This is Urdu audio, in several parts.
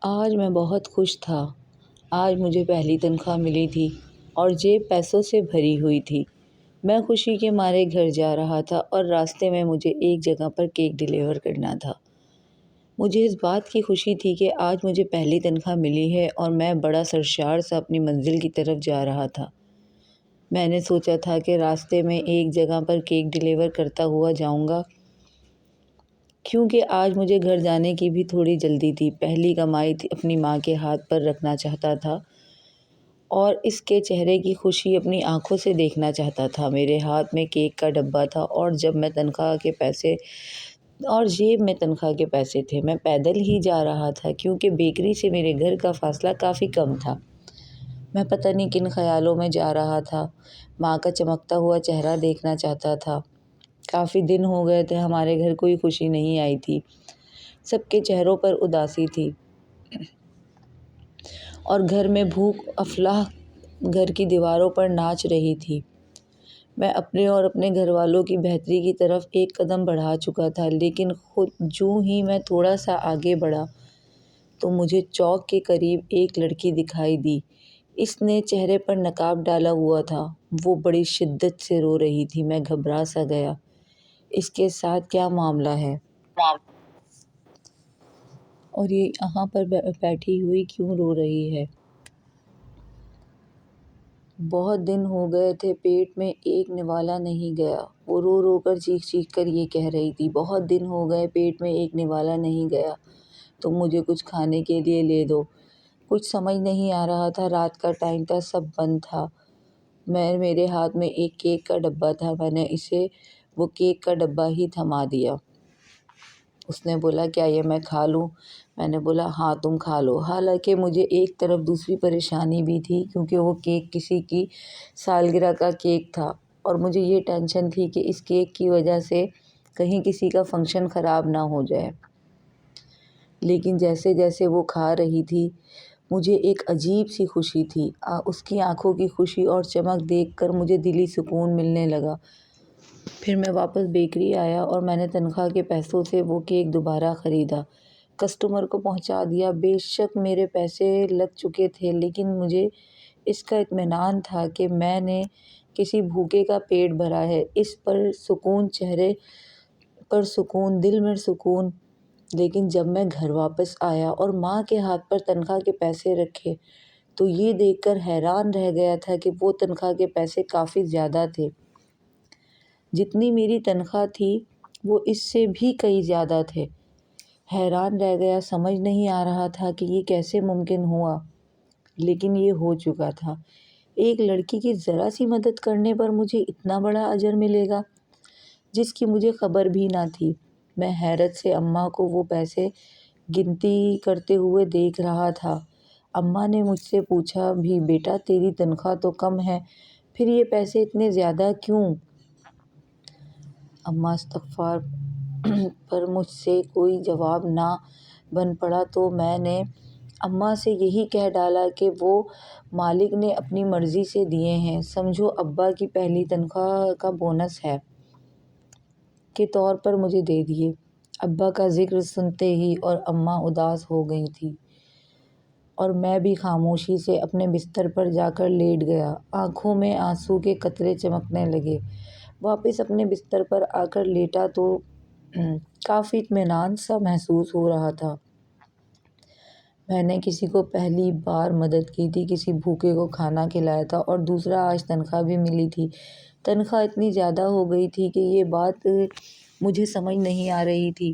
آج میں بہت خوش تھا۔ آج مجھے پہلی تنخواہ ملی تھی اور جیب پیسوں سے بھری ہوئی تھی۔ میں خوشی کے مارے گھر جا رہا تھا اور راستے میں مجھے ایک جگہ پر کیک ڈیلیور کرنا تھا۔ مجھے اس بات کی خوشی تھی کہ آج مجھے پہلی تنخواہ ملی ہے اور میں بڑا سرشار سا اپنی منزل کی طرف جا رہا تھا۔ میں نے سوچا تھا کہ راستے میں ایک جگہ پر کیک ڈیلیور کرتا ہوا جاؤں گا، کیونکہ آج مجھے گھر جانے کی بھی تھوڑی جلدی تھی۔ پہلی کمائی اپنی ماں کے ہاتھ پر رکھنا چاہتا تھا اور اس کے چہرے کی خوشی اپنی آنکھوں سے دیکھنا چاہتا تھا۔ میرے ہاتھ میں کیک کا ڈبہ تھا اور جیب میں تنخواہ کے پیسے تھے۔ میں پیدل ہی جا رہا تھا کیونکہ بیکری سے میرے گھر کا فاصلہ کافی کم تھا۔ میں پتہ نہیں کن خیالوں میں جا رہا تھا۔ ماں کا چمکتا ہوا چہرہ دیکھنا چاہتا تھا۔ کافی دن ہو گئے تھے ہمارے گھر کوئی خوشی نہیں آئی تھی۔ سب کے چہروں پر اداسی تھی اور گھر میں بھوک افلاح گھر کی دیواروں پر ناچ رہی تھی۔ میں اپنے اور اپنے گھر والوں کی بہتری کی طرف ایک قدم بڑھا چکا تھا، لیکن خود جوں ہی میں تھوڑا سا آگے بڑھا تو مجھے چوک کے قریب ایک لڑکی دکھائی دی۔ اس نے چہرے پر نقاب ڈالا ہوا تھا۔ وہ بڑی شدت سے رو رہی تھی۔ میں گھبرا سا گیا۔ اس کے ساتھ کیا معاملہ ہے اور یہ یہاں پر بیٹھی ہوئی کیوں رو رہی ہے؟ بہت دن ہو گئے تھے پیٹ میں ایک نوالا نہیں گیا۔ وہ رو رو کر چیخ کر یہ کہہ رہی تھی۔ بہت دن ہو گئے پیٹ میں ایک نوالا نہیں گیا، تم مجھے کچھ کھانے کے لیے لے دو۔ کچھ سمجھ نہیں آ رہا تھا۔ رات کا ٹائم تھا، سب بند تھا۔ میرے ہاتھ میں ایک کیک کا ڈبہ تھا۔ میں نے اسے وہ کیک کا ڈبہ ہی تھما دیا۔ اس نے بولا، کیا یہ میں کھا لوں؟ میں نے بولا، ہاں تم کھا لو۔ حالانکہ مجھے ایک طرف دوسری پریشانی بھی تھی، کیونکہ وہ کیک کسی کی سالگرہ کا کیک تھا اور مجھے یہ ٹینشن تھی کہ اس کیک کی وجہ سے کہیں کسی کا فنکشن خراب نہ ہو جائے۔ لیکن جیسے جیسے وہ کھا رہی تھی مجھے ایک عجیب سی خوشی تھی۔ اس کی آنکھوں کی خوشی اور چمک دیکھ کر مجھے دلی سکون ملنے لگا۔ پھر میں واپس بیکری آیا اور میں نے تنخواہ کے پیسوں سے وہ کیک دوبارہ خریدا، کسٹمر کو پہنچا دیا۔ بے شک میرے پیسے لگ چکے تھے، لیکن مجھے اس کا اطمینان تھا کہ میں نے کسی بھوکے کا پیٹ بھرا ہے۔ اس پر سکون، چہرے پر سکون، دل میں سکون۔ لیکن جب میں گھر واپس آیا اور ماں کے ہاتھ پر تنخواہ کے پیسے رکھے تو یہ دیکھ کر حیران رہ گیا تھا کہ وہ تنخواہ کے پیسے کافی زیادہ تھے۔ جتنی میری تنخواہ تھی وہ اس سے بھی کئی زیادہ تھے۔ حیران رہ گیا، سمجھ نہیں آ رہا تھا کہ یہ کیسے ممکن ہوا، لیکن یہ ہو چکا تھا۔ ایک لڑکی کی ذرا سی مدد کرنے پر مجھے اتنا بڑا اجر ملے گا، جس کی مجھے خبر بھی نہ تھی۔ میں حیرت سے اماں کو وہ پیسے گنتی کرتے ہوئے دیکھ رہا تھا۔ اماں نے مجھ سے پوچھا بھی، بیٹا تیری تنخواہ تو کم ہے، پھر یہ پیسے اتنے زیادہ کیوں؟ اماں استغفار پر مجھ سے کوئی جواب نہ بن پڑا تو میں نے اماں سے یہی کہہ ڈالا کہ وہ مالک نے اپنی مرضی سے دیے ہیں، سمجھو ابا کی پہلی تنخواہ کا بونس ہے کے طور پر مجھے دے دیے۔ ابا کا ذکر سنتے ہی اور اماں اداس ہو گئی تھی اور میں بھی خاموشی سے اپنے بستر پر جا کر لیٹ گیا۔ آنکھوں میں آنسو کے قطرے چمکنے لگے۔ واپس اپنے بستر پر آ کر لیٹا تو کافی اطمینان سا محسوس ہو رہا تھا۔ میں نے کسی کو پہلی بار مدد کی تھی، کسی بھوکے کو کھانا کھلایا تھا اور دوسرا آج تنخواہ بھی ملی تھی۔ تنخواہ اتنی زیادہ ہو گئی تھی کہ یہ بات مجھے سمجھ نہیں آ رہی تھی۔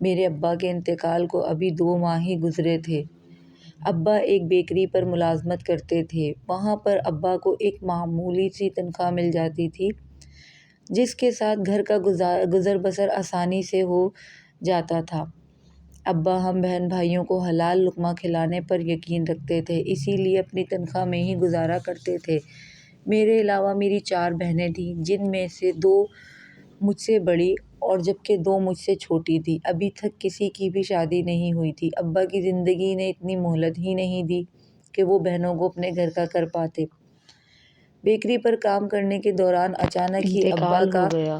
میرے ابا کے انتقال کو ابھی 2 ماہ ہی گزرے تھے۔ ابا ایک بیکری پر ملازمت کرتے تھے۔ وہاں پر ابا کو ایک معمولی سی تنخواہ مل جاتی تھی، جس کے ساتھ گھر کا گزر بسر آسانی سے ہو جاتا تھا۔ ابا ہم بہن بھائیوں کو حلال لقمہ کھلانے پر یقین رکھتے تھے، اسی لیے اپنی تنخواہ میں ہی گزارا کرتے تھے۔ میرے علاوہ میری 4 بہنیں تھیں، جن میں سے 2 مجھ سے بڑی اور جبکہ 2 مجھ سے چھوٹی تھیں۔ ابھی تک کسی کی بھی شادی نہیں ہوئی تھی۔ ابا کی زندگی نے اتنی مہلت ہی نہیں دی کہ وہ بہنوں کو اپنے گھر کا کر پاتے۔ بیکری پر کام کرنے کے دوران اچانک ہی ابا انتقال کا ہو گیا۔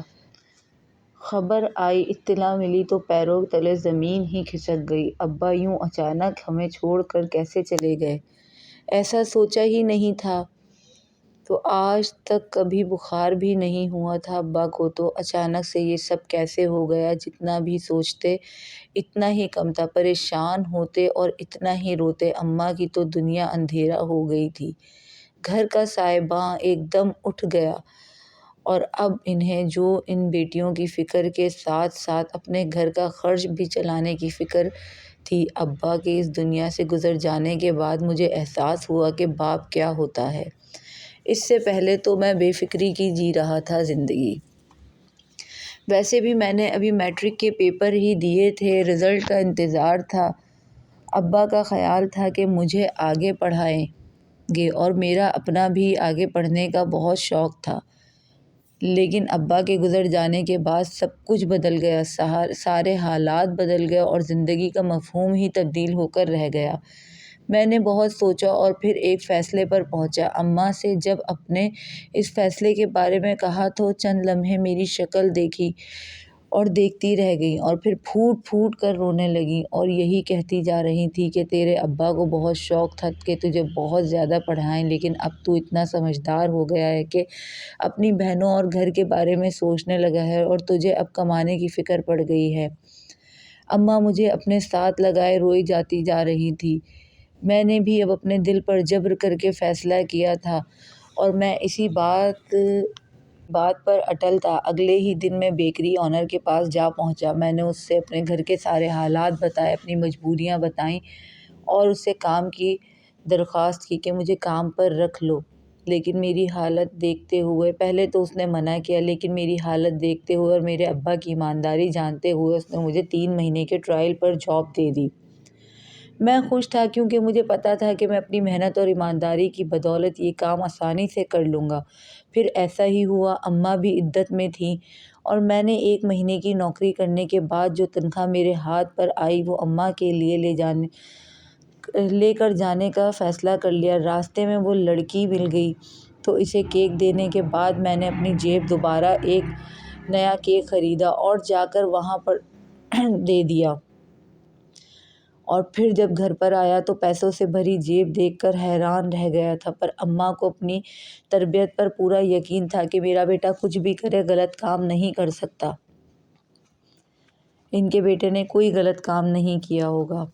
خبر آئی، اطلاع ملی تو پیروں تلے زمین ہی کھسک گئی۔ ابا یوں اچانک ہمیں چھوڑ کر کیسے چلے گئے؟ ایسا سوچا ہی نہیں تھا۔ تو آج تک کبھی بخار بھی نہیں ہوا تھا ابا کو، تو اچانک سے یہ سب کیسے ہو گیا؟ جتنا بھی سوچتے اتنا ہی کم تھا، پریشان ہوتے اور اتنا ہی روتے۔ اماں کی تو دنیا اندھیرا ہو گئی تھی، گھر کا سائباں ایک دم اٹھ گیا، اور اب انہیں جو ان بیٹیوں کی فکر کے ساتھ ساتھ اپنے گھر کا خرچ بھی چلانے کی فکر تھی۔ ابا کے اس دنیا سے گزر جانے کے بعد مجھے احساس ہوا کہ باپ کیا ہوتا ہے۔ اس سے پہلے تو میں بے فکری کی جی رہا تھا زندگی۔ ویسے بھی میں نے ابھی میٹرک کے پیپر ہی دیے تھے، رزلٹ کا انتظار تھا۔ ابا کا خیال تھا کہ مجھے آگے پڑھائیں گے، اور میرا اپنا بھی آگے پڑھنے کا بہت شوق تھا۔ لیکن ابا کے گزر جانے کے بعد سب کچھ بدل گیا، سارے حالات بدل گئے اور زندگی کا مفہوم ہی تبدیل ہو کر رہ گیا۔ میں نے بہت سوچا اور پھر ایک فیصلے پر پہنچا۔ اماں سے جب اپنے اس فیصلے کے بارے میں کہا تو چند لمحے میری شکل دیکھی اور دیکھتی رہ گئیں، اور پھر پھوٹ پھوٹ کر رونے لگیں، اور یہی کہتی جا رہی تھیں کہ تیرے ابا کو بہت شوق تھا کہ تجھے بہت زیادہ پڑھائیں، لیکن اب تو اتنا سمجھدار ہو گیا ہے کہ اپنی بہنوں اور گھر کے بارے میں سوچنے لگا ہے، اور تجھے اب کمانے کی فکر پڑ گئی ہے۔ اماں مجھے اپنے ساتھ لگائے روئی جاتی جا رہی تھی۔ میں نے بھی اب اپنے دل پر جبر کر کے فیصلہ کیا تھا، اور میں اسی بات پر اٹل تھا۔ اگلے ہی دن میں بیکری آنر کے پاس جا پہنچا۔ میں نے اس سے اپنے گھر کے سارے حالات بتائے، اپنی مجبوریاں بتائیں، اور اس سے کام کی درخواست کی کہ مجھے کام پر رکھ لو۔ لیکن میری حالت دیکھتے ہوئے، پہلے تو اس نے منع کیا، لیکن میری حالت دیکھتے ہوئے اور میرے ابا کی ایمانداری جانتے ہوئے اس نے مجھے 3 مہینے کے ٹرائل پر جاب دے دی۔ میں خوش تھا، کیونکہ مجھے پتا تھا کہ میں اپنی محنت اور ایمانداری کی بدولت یہ کام آسانی سے کر لوں گا۔ پھر ایسا ہی ہوا۔ اماں بھی عدت میں تھیں، اور میں نے 1 مہینے کی نوکری کرنے کے بعد جو تنخواہ میرے ہاتھ پر آئی وہ اماں کے لیے لے کر جانے کا فیصلہ کر لیا۔ راستے میں وہ لڑکی مل گئی تو اسے کیک دینے کے بعد میں نے اپنی جیب دوبارہ ایک نیا کیک خریدا اور جا کر وہاں پر دے دیا، اور پھر جب گھر پر آیا تو پیسوں سے بھری جیب دیکھ کر حیران رہ گیا تھا۔ پر اماں کو اپنی تربیت پر پورا یقین تھا کہ میرا بیٹا کچھ بھی کرے غلط کام نہیں کر سکتا۔ ان کے بیٹے نے کوئی غلط کام نہیں کیا ہوگا۔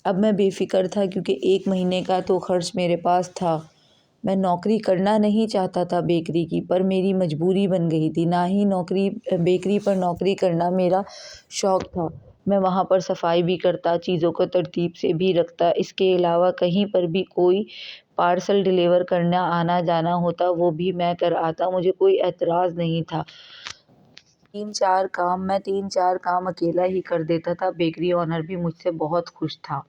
اب میں بے فکر تھا، کیونکہ 1 مہینے کا تو خرچ میرے پاس تھا۔ میں نوکری کرنا نہیں چاہتا تھا بیکری کی، پر میری مجبوری بن گئی تھی۔ نہ ہی بیکری پر نوکری کرنا میرا شوق تھا۔ میں وہاں پر صفائی بھی کرتا، چیزوں کو ترتیب سے بھی رکھتا۔ اس کے علاوہ کہیں پر بھی کوئی پارسل ڈیلیور کرنا آنا جانا ہوتا وہ بھی میں کر آتا، مجھے کوئی اعتراض نہیں تھا۔ میں 3-4 کام اکیلا ہی کر دیتا تھا۔ بیکری آنر بھی مجھ سے بہت خوش تھا،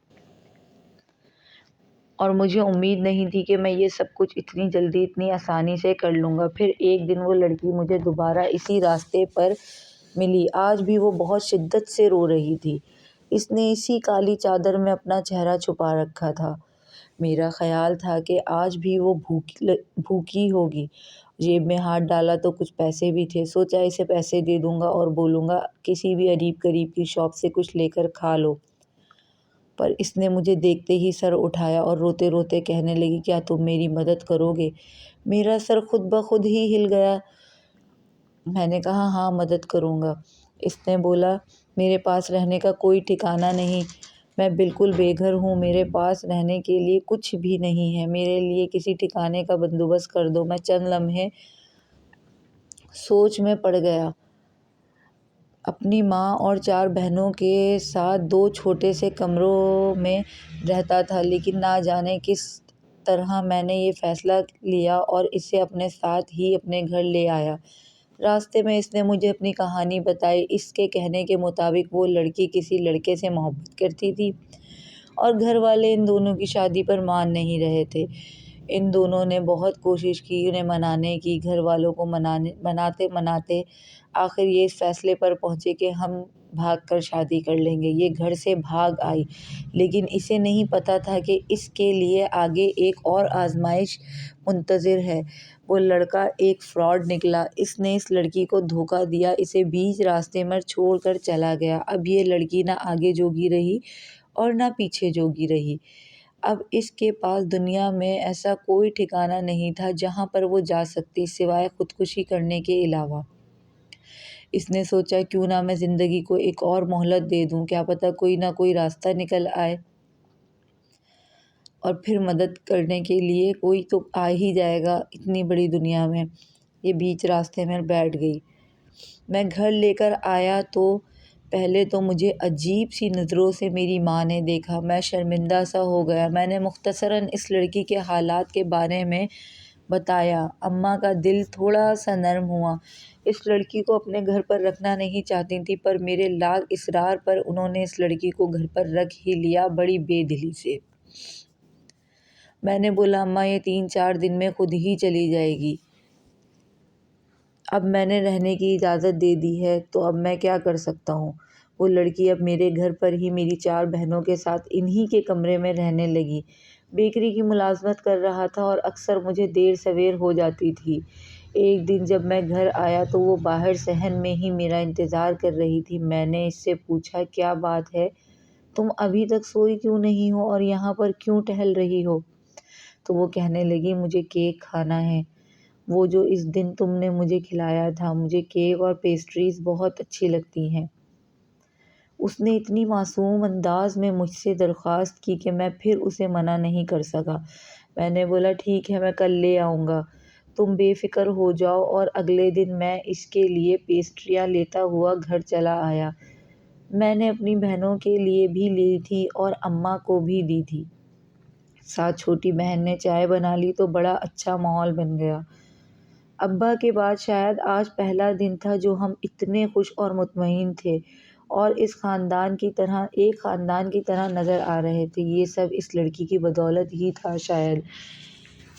اور مجھے امید نہیں تھی کہ میں یہ سب کچھ اتنی جلدی اتنی آسانی سے کر لوں گا۔ پھر ایک دن وہ لڑکی مجھے دوبارہ اسی راستے پر ملی۔ آج بھی وہ بہت شدت سے رو رہی تھی۔ اس نے اسی کالی چادر میں اپنا چہرہ چھپا رکھا تھا۔ میرا خیال تھا کہ آج بھی وہ بھوکی ہوگی۔ جیب میں ہاتھ ڈالا تو کچھ پیسے بھی تھے۔ سوچا اسے پیسے دے دوں گا اور بولوں گا کسی بھی قریب کی شاپ سے کچھ لے کر کھا لو۔ پر اس نے مجھے دیکھتے ہی سر اٹھایا اور روتے روتے کہنے لگی، کیا تم میری مدد کرو گے؟ میرا سر خود بخود ہی ہل گیا۔ میں نے کہا، ہاں مدد کروں گا۔ اس نے بولا، میرے پاس رہنے کا کوئی ٹھکانہ نہیں، میں بالکل بے گھر ہوں، میرے پاس رہنے کے لیے کچھ بھی نہیں ہے، میرے لیے کسی ٹھکانے کا بندوبست کر دو۔ میں چند لمحے سوچ میں پڑ گیا۔ اپنی ماں اور 4 بہنوں کے ساتھ 2 چھوٹے سے کمروں میں رہتا تھا، لیکن نہ جانے کس طرح میں نے یہ فیصلہ لیا اور اسے اپنے ساتھ ہی اپنے گھر لے آیا۔ راستے میں اس نے مجھے اپنی کہانی بتائی۔ اس کے کہنے کے مطابق وہ لڑکی کسی لڑکے سے محبت کرتی تھی، اور گھر والے ان دونوں کی شادی پر مان نہیں رہے تھے۔ ان دونوں نے بہت کوشش کی انہیں منانے کی، گھر والوں کو مناتے آخر یہ اس فیصلے پر پہنچے کہ ہم بھاگ کر شادی کر لیں گے۔ یہ گھر سے بھاگ آئی، لیکن اسے نہیں پتا تھا کہ اس کے لیے آگے ایک اور آزمائش منتظر ہے۔ وہ لڑکا ایک فراڈ نکلا۔ اس نے اس لڑکی کو دھوکہ دیا، اسے بیچ راستے میں چھوڑ کر چلا گیا۔ اب یہ لڑکی نہ آگے جوگی رہی اور نہ پیچھے جوگی رہی۔ اب اس کے پاس دنیا میں ایسا کوئی ٹھکانہ نہیں تھا جہاں پر وہ جا سکتی سوائے خودکشی کرنے کے علاوہ۔ اس نے سوچا کیوں نہ میں زندگی کو ایک اور مہلت دے دوں، کیا پتہ کوئی نہ کوئی راستہ نکل آئے اور پھر مدد کرنے کے لیے کوئی تو آ ہی جائے گا اتنی بڑی دنیا میں۔ یہ بیچ راستے میں بیٹھ گئی۔ میں گھر لے کر آیا تو پہلے تو مجھے عجیب سی نظروں سے میری ماں نے دیکھا۔ میں شرمندہ سا ہو گیا۔ میں نے مختصراً اس لڑکی کے حالات کے بارے میں بتایا۔ اماں کا دل تھوڑا سا نرم ہوا۔ اس لڑکی کو اپنے گھر پر رکھنا نہیں چاہتی تھیں، پر میرے لاغ اصرار پر انہوں نے اس لڑکی کو گھر پر رکھ ہی لیا، بڑی بے دلی سے۔ میں نے بولا اماں یہ 3-4 دن میں خود ہی چلی جائے گی۔ اب میں نے رہنے کی اجازت دے دی ہے تو اب میں کیا کر سکتا ہوں؟ وہ لڑکی اب میرے گھر پر ہی میری 4 بہنوں کے ساتھ انہی کے کمرے میں رہنے لگی۔ بیکری کی ملازمت کر رہا تھا اور اکثر مجھے دیر سویر ہو جاتی تھی۔ ایک دن جب میں گھر آیا تو وہ باہر صحن میں ہی میرا انتظار کر رہی تھی۔ میں نے اس سے پوچھا کیا بات ہے؟ تم ابھی تک سوئی کیوں نہیں ہو اور یہاں پر کیوں ٹہل رہی ہو؟ تو وہ کہنے لگی مجھے کیک کھانا ہے، وہ جو اس دن تم نے مجھے کھلایا تھا۔ مجھے کیک اور پیسٹریز بہت اچھی لگتی ہیں۔ اس نے اتنی معصوم انداز میں مجھ سے درخواست کی کہ میں پھر اسے منع نہیں کر سکا۔ میں نے بولا ٹھیک ہے میں کل لے آؤں گا، تم بے فکر ہو جاؤ، اور اگلے دن میں اس کے لیے پیسٹریاں لیتا ہوا گھر چلا آیا۔ میں نے اپنی بہنوں کے لیے بھی لی تھی اور اماں کو بھی دی تھی۔ ساتھ چھوٹی بہن نے چائے بنا لی تو بڑا اچھا ماحول بن گیا۔ ابا کے بعد شاید آج پہلا دن تھا جو ہم اتنے خوش اور مطمئن تھے اور ایک خاندان کی طرح نظر آ رہے تھے۔ یہ سب اس لڑکی کی بدولت ہی تھا شاید۔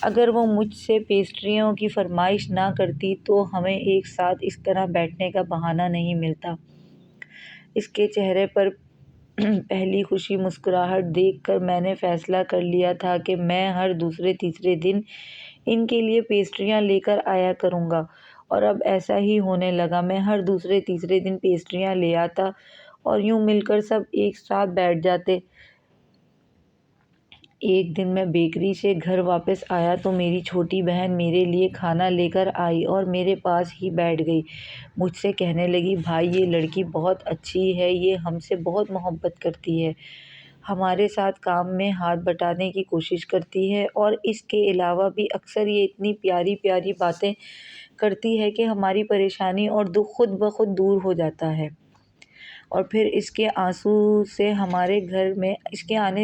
اگر وہ مجھ سے پیسٹریوں کی فرمائش نہ کرتی تو ہمیں ایک ساتھ اس طرح بیٹھنے کا بہانہ نہیں ملتا۔ اس کے چہرے پر پہلی خوشی مسکراہٹ دیکھ کر میں نے فیصلہ کر لیا تھا کہ میں ہر دوسرے تیسرے دن ان کے لیے پیسٹریاں لے کر آیا کروں گا، اور اب ایسا ہی ہونے لگا۔ میں ہر دوسرے تیسرے دن پیسٹریاں لے آتا اور یوں مل کر سب ایک ساتھ بیٹھ جاتے۔ ایک دن میں بیکری سے گھر واپس آیا تو میری چھوٹی بہن میرے لیے کھانا لے کر آئی اور میرے پاس ہی بیٹھ گئی۔ مجھ سے کہنے لگی بھائی یہ لڑکی بہت اچھی ہے، یہ ہم سے بہت محبت کرتی ہے، ہمارے ساتھ کام میں ہاتھ بٹانے کی کوشش کرتی ہے، اور اس کے علاوہ بھی اکثر یہ اتنی پیاری پیاری باتیں کرتی ہے کہ ہماری پریشانی اور دکھ خود بخود دور ہو جاتا ہے، اور پھر اس کے آنے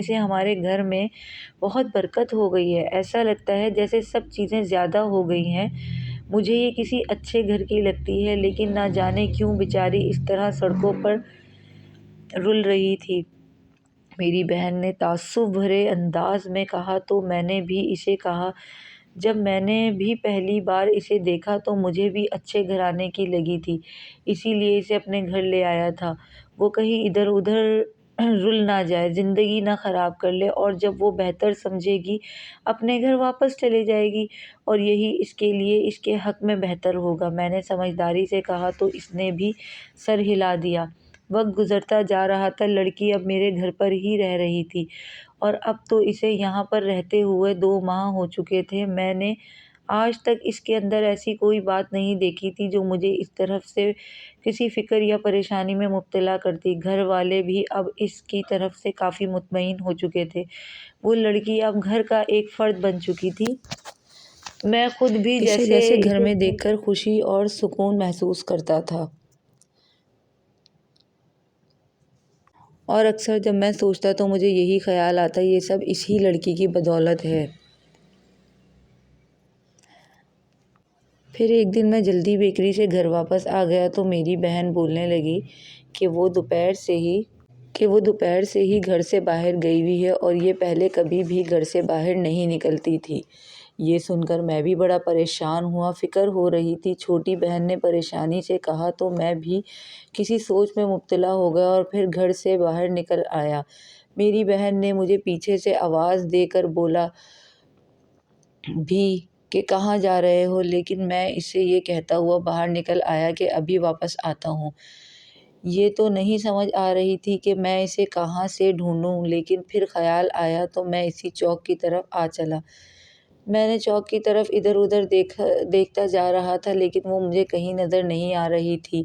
سے ہمارے گھر میں بہت برکت ہو گئی ہے۔ ایسا لگتا ہے جیسے سب چیزیں زیادہ ہو گئی ہیں۔ مجھے یہ کسی اچھے گھر کی لگتی ہے، لیکن نہ جانے کیوں بیچاری اس طرح سڑکوں پر رل رہی تھی۔ میری بہن نے تعصب بھرے انداز میں کہا تو میں نے بھی اسے کہا جب میں نے بھی پہلی بار اسے دیکھا تو مجھے بھی اچھے گھرانے کی لگی تھی، اسی لیے اسے اپنے گھر لے آیا تھا۔ وہ کہیں ادھر ادھر رل نہ جائے، زندگی نہ خراب کر لے، اور جب وہ بہتر سمجھے گی اپنے گھر واپس چلے جائے گی، اور یہی اس کے لیے اس کے حق میں بہتر ہوگا۔ میں نے سمجھداری سے کہا تو اس نے بھی سر ہلا دیا۔ وقت گزرتا جا رہا تھا، لڑکی اب میرے گھر پر ہی رہ رہی تھی، اور اب تو اسے یہاں پر رہتے ہوئے 2 ماہ ہو چکے تھے۔ میں نے آج تک اس کے اندر ایسی کوئی بات نہیں دیکھی تھی جو مجھے اس طرف سے کسی فکر یا پریشانی میں مبتلا کرتی۔ گھر والے بھی اب اس کی طرف سے کافی مطمئن ہو چکے تھے۔ وہ لڑکی اب گھر کا ایک فرد بن چکی تھی۔ میں خود بھی جیسے گھر میں دیکھ کر خوشی اور سکون محسوس کرتا تھا، اور اکثر جب میں سوچتا تو مجھے یہی خیال آتا یہ سب اسی لڑکی کی بدولت ہے۔ پھر ایک دن میں جلدی بیکری سے گھر واپس آ گیا تو میری بہن بولنے لگی کہ وہ دوپہر سے ہی گھر سے باہر گئی ہوئی ہے اور یہ پہلے کبھی بھی گھر سے باہر نہیں نکلتی تھی۔ یہ سن کر میں بھی بڑا پریشان ہوا، فکر ہو رہی تھی۔ چھوٹی بہن نے پریشانی سے کہا تو میں بھی کسی سوچ میں مبتلا ہو گیا اور پھر گھر سے باہر نکل آیا۔ میری بہن نے مجھے پیچھے سے آواز دے کر بولا بھی کہ کہاں جا رہے ہو، لیکن میں اسے یہ کہتا ہوا باہر نکل آیا کہ ابھی واپس آتا ہوں۔ یہ تو نہیں سمجھ آ رہی تھی کہ میں اسے کہاں سے ڈھونڈوں، لیکن پھر خیال آیا تو میں اسی چوک کی طرف آ چلا۔ میں نے چوک کی طرف ادھر ادھر دیکھتا جا رہا تھا، لیکن وہ مجھے کہیں نظر نہیں آ رہی تھی۔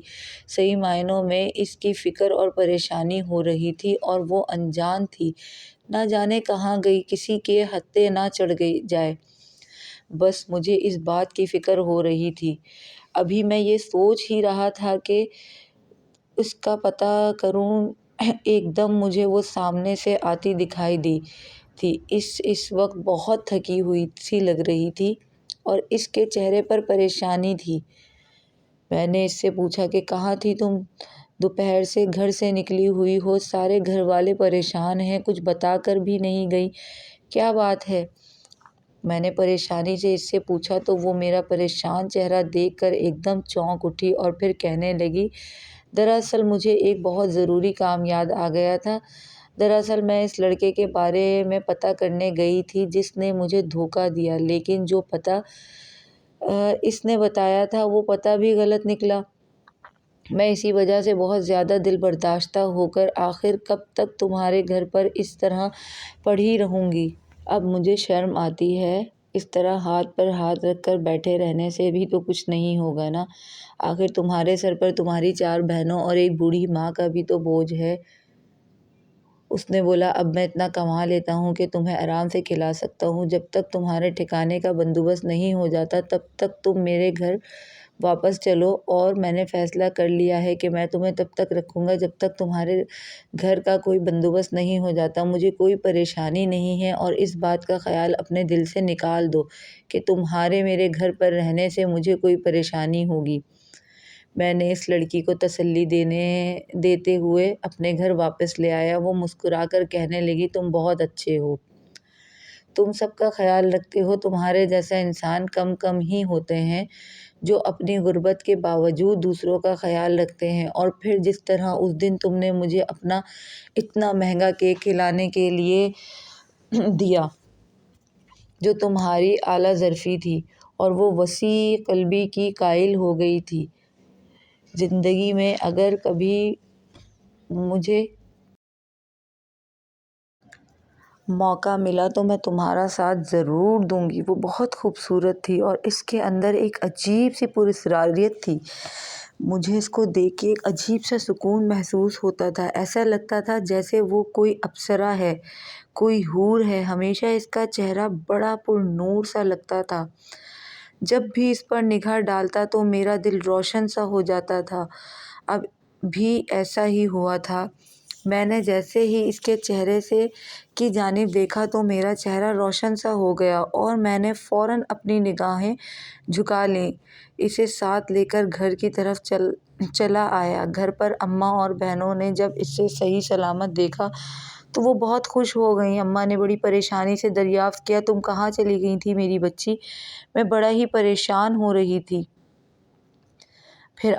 صحیح معنوں میں اس کی فکر اور پریشانی ہو رہی تھی، اور وہ انجان تھی، نہ جانے کہاں گئی، کسی کے ہتھے نہ چڑھ جائے۔ بس مجھے اس بات کی فکر ہو رہی تھی۔ ابھی میں یہ سوچ ہی رہا تھا کہ اس کا پتہ کروں، ایک دم مجھے وہ سامنے سے آتی دکھائی دی تھی۔ اس وقت بہت تھکی ہوئی سی لگ رہی تھی اور اس کے چہرے پر پریشانی تھی۔ میں نے اس سے پوچھا کہ کہاں تھی تم؟ دوپہر سے گھر سے نکلی ہوئی ہو، سارے گھر والے پریشان ہیں، کچھ بتا کر بھی نہیں گئی، کیا بات ہے؟ میں نے پریشانی سے اس سے پوچھا تو وہ میرا پریشان چہرہ دیکھ کر ایک دم چونک اٹھی اور پھر کہنے لگی، دراصل مجھے ایک بہت ضروری کام یاد آ گیا تھا۔ دراصل میں اس لڑکے کے بارے میں پتہ کرنے گئی تھی جس نے مجھے دھوکہ دیا، لیکن جو پتہ اس نے بتایا تھا وہ پتہ بھی غلط نکلا۔ میں اسی وجہ سے بہت زیادہ دل برداشتہ ہو کر آخر کب تک تمہارے گھر پر اس طرح پڑی رہوں گی؟ اب مجھے شرم آتی ہے، اس طرح ہاتھ پر ہاتھ رکھ کر بیٹھے رہنے سے بھی تو کچھ نہیں ہوگا نا؟ آخر تمہارے سر پر تمہاری 4 بہنوں اور ایک بوڑھی ماں کا بھی تو بوجھ ہے۔ اس نے بولا، اب میں اتنا کما لیتا ہوں کہ تمہیں آرام سے کھلا سکتا ہوں۔ جب تک تمہارے ٹھکانے کا بندوبست نہیں ہو جاتا تب تک تم میرے گھر واپس چلو، اور میں نے فیصلہ کر لیا ہے کہ میں تمہیں تب تک رکھوں گا جب تک تمہارے گھر کا کوئی بندوبست نہیں ہو جاتا۔ مجھے کوئی پریشانی نہیں ہے، اور اس بات کا خیال اپنے دل سے نکال دو کہ تمہارے میرے گھر پر رہنے سے مجھے کوئی پریشانی ہوگی۔ میں نے اس لڑکی کو تسلی دیتے ہوئے اپنے گھر واپس لے آیا۔ وہ مسکرا کر کہنے لگی، تم بہت اچھے ہو، تم سب کا خیال رکھتے ہو۔ تمہارے جیسا انسان کم ہی ہوتے ہیں جو اپنی غربت کے باوجود دوسروں کا خیال رکھتے ہیں۔ اور پھر جس طرح اس دن تم نے مجھے اپنا اتنا مہنگا کیک کھلانے کے لیے دیا جو تمہاری اعلیٰ ظرفی تھی، اور وہ وسیع قلبی کی قائل ہو گئی تھی۔ زندگی میں اگر کبھی مجھے موقع ملا تو میں تمہارا ساتھ ضرور دوں گی۔ وہ بہت خوبصورت تھی اور اس کے اندر ایک عجیب سی پراسراریت تھی۔ مجھے اس کو دیکھ کے ایک عجیب سا سکون محسوس ہوتا تھا۔ ایسا لگتا تھا جیسے وہ کوئی اپسرا ہے، کوئی حور ہے۔ ہمیشہ اس کا چہرہ بڑا پر نور سا لگتا تھا۔ جب بھی اس پر نگاہ ڈالتا تو میرا دل روشن سا ہو جاتا تھا۔ اب بھی ایسا ہی ہوا تھا۔ میں نے جیسے ہی اس کے چہرے کی جانب دیکھا تو میرا چہرہ روشن سا ہو گیا، اور میں نے فوراً اپنی نگاہیں جھکا لیں۔ اسے ساتھ لے کر گھر کی طرف چلا آیا۔ گھر پر اماں اور بہنوں نے جب اسے صحیح سلامت دیکھا تو وہ بہت خوش ہو گئیں۔ اماں نے بڑی پریشانی سے دریافت کیا، تم کہاں چلی گئی تھی میری بچی؟ میں بڑا ہی پریشان ہو رہی تھی۔ پھر